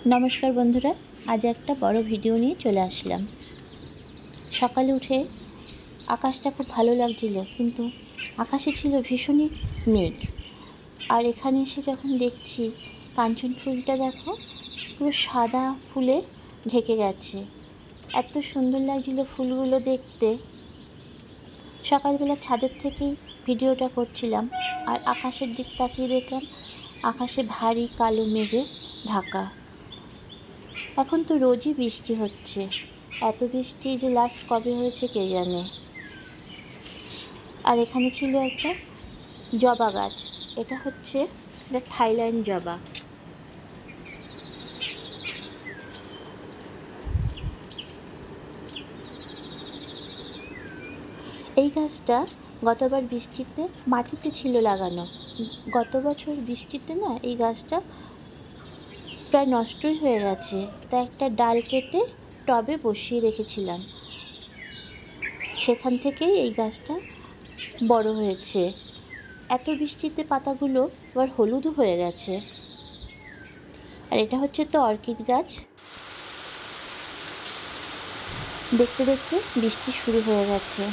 नमस्कार बंधुरा आज एक बड़ भिडियो निये चले आसलाम। सकाले उठे आकाशटा खूब भालो लागछिलो किन्तु आकाशे छिलो भीषण मेघ और एखाने एसे जखन देखछि कांचन फुलटा देखो पुरो सादा फुले ढेके गेछे। एत सुंदर लागछिलो फुलगुलो देखते। सकाल बेला छादेर थेकेई भिडियोटा करछिलाम और आकाशेर दिक ताकिये देखलाम आकाशे भारी कालो मेघे ढाका। এখন তো রোজই বৃষ্টি হচ্ছে, এত বৃষ্টি যে লাস্ট কবে হয়েছে কে জানে। আর এখানে ছিল একটা জবা গাছ, এটা হচ্ছে একটা থাইল্যান্ড জবা। এই গাছটা গতবার বৃষ্টিতে মাটিতে ছিল লাগানো, গত বছর বৃষ্টিতে না এই গাছটা প্রায় নষ্টই হয়ে গেছে। তাই একটা ডাল কেটে টবে বসিয়ে রেখেছিলাম, সেখান থেকেই এই গাছটা বড় হয়েছে। এত বৃষ্টিতে পাতাগুলো আবার হলুদও হয়ে গেছে। আর এটা হচ্ছে তো অর্কিড গাছ। দেখতে দেখতে বৃষ্টি শুরু হয়ে গেছে।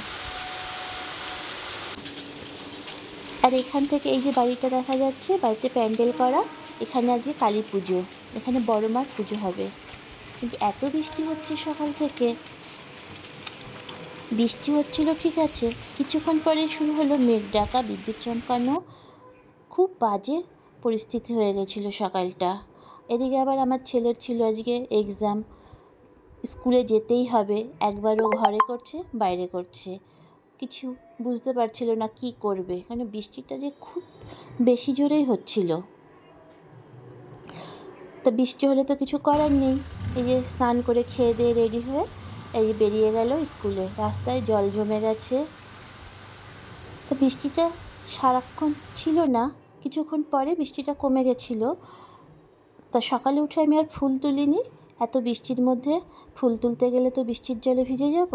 আর এখান থেকে এই যে বাড়িটা দেখা যাচ্ছে, বাড়িতে প্যান্ডেল করা, এখানে আজকে কালী পুজো, এখানে বড় মার পুজো হবে। কিন্তু এত বৃষ্টি হচ্ছে সকাল থেকে, বৃষ্টি হচ্ছিল ঠিক আছে, কিছুক্ষণ পরে শুরু হলো মেঘ ডাকা, বিদ্যুৎ চমকানো, খুব বাজে পরিস্থিতি হয়ে গেছিলো সকালটা। এদিকে আবার আমার ছেলের ছিল আজকে এক্সাম, স্কুলে যেতেই হবে, একবারও ঘরে করছে বাইরে করছে, কিছু বুঝতে পারছিল না কি করবে, কারণ বৃষ্টিটা যে খুব বেশি জোরেই হচ্ছিল। তো বৃষ্টি হলে তো কিছু করার নেই। এই যে স্নান করে খেয়ে দিয়ে রেডি হয়ে এই যে বেরিয়ে গেল স্কুলে। রাস্তায় জল জমে গেছে। তো বৃষ্টিটা সারাক্ষণ ছিল না, কিছুক্ষণ পরে বৃষ্টিটা কমে গেছিলো। তা সকালে উঠে আমি আর ফুল তুলিনি, এত বৃষ্টির মধ্যে ফুল তুলতে গেলে তো বৃষ্টির জলে ভিজে যাব,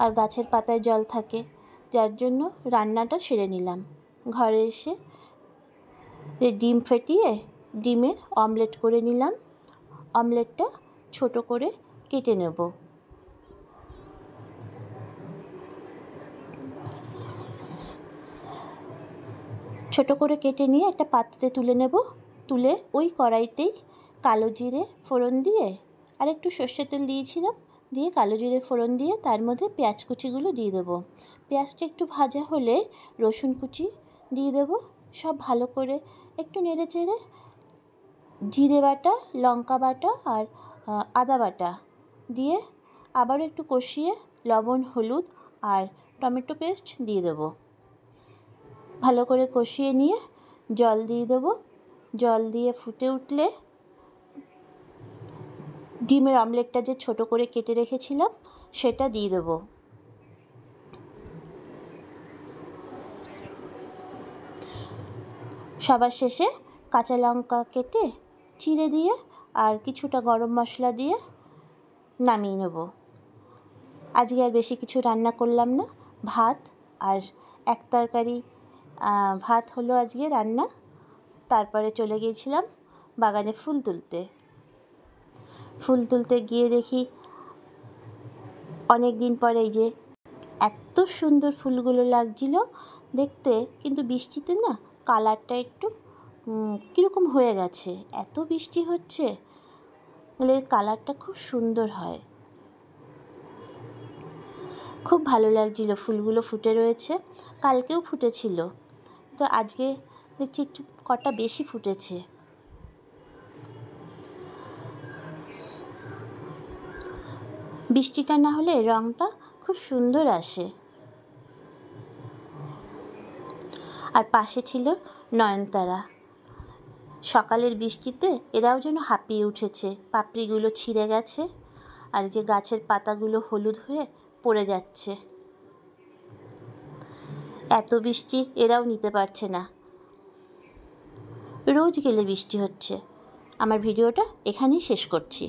আর গাছের পাতায় জল থাকে, যার জন্য রান্নাটা সেরে নিলাম। ঘরে এসে ডিম ফেটিয়ে ডিমের অমলেট করে নিলাম। অমলেটটা ছোট করে কেটে নেব। ছোট করে কেটে নিয়ে একটা পাত্রে তুলে নেব। তুলে ওই কড়াইতেই কালো জিরে ফোড়ন দিয়ে আর একটু সর্ষের তেল দিয়েছিলাম, দিয়ে কালো জিরে ফোড়ন দিয়ে তার মধ্যে পেঁয়াজ কুচিগুলো দিয়ে দেবো। পেঁয়াজটা একটু ভাজা হলে রসুন কুচি দিয়ে দেবো। সব ভালো করে একটু নেড়ে চেড়ে জিরে বাটা, লঙ্কা বাটা আর আদা বাটা দিয়ে আবারও একটু কষিয়ে লবণ, হলুদ আর টমেটো পেস্ট দিয়ে দেবো। ভালো করে কষিয়ে নিয়ে জল দিয়ে দেবো। জল দিয়ে ফুটে উঠলে ডিমের অমলেটটা যে ছোট করে কেটে রেখেছিলাম সেটা দিয়ে দেবো। সবার শেষে কাঁচা লঙ্কা কেটে চিড়ে দিয়ে আর কিছুটা গরম মশলা দিয়ে নামিয়ে নেব। আজকে আর বেশি কিছু রান্না করলাম না, ভাত আর এক তরকারি। ভাত হলো আজকে রান্না। তারপরে চলে গিয়েছিলাম বাগানে ফুল তুলতে। ফুল তুলতে গিয়ে দেখি অনেক দিন পরে এই যে এত সুন্দর ফুলগুলো লাগছিল দেখতে, কিন্তু বৃষ্টিতে না কালারটা একটু কীরকম হয়ে গেছে। এত বৃষ্টি হচ্ছে, তাহলে কালারটা খুব সুন্দর হয়। খুব ভালো লাগছিল, ফুলগুলো ফুটে রয়েছে, কালকেও ফুটেছিল, তো আজকে দেখছি একটু কটা বেশি ফুটেছে। বৃষ্টিটা না হলে রঙটা খুব সুন্দর আসে। আর পাশে ছিল নয়নতারা। সকালের বৃষ্টিতে এরাও যেন হাঁপিয়ে উঠেছে, পাপড়িগুলো ছিঁড়ে গেছে আর যে গাছের পাতাগুলো হলুদ হয়ে পড়ে যাচ্ছে। এত বৃষ্টি এরাও নিতে পারছে না। রোজ গেলে বৃষ্টি হচ্ছে। আমার ভিডিওটা এখানেই শেষ করছি।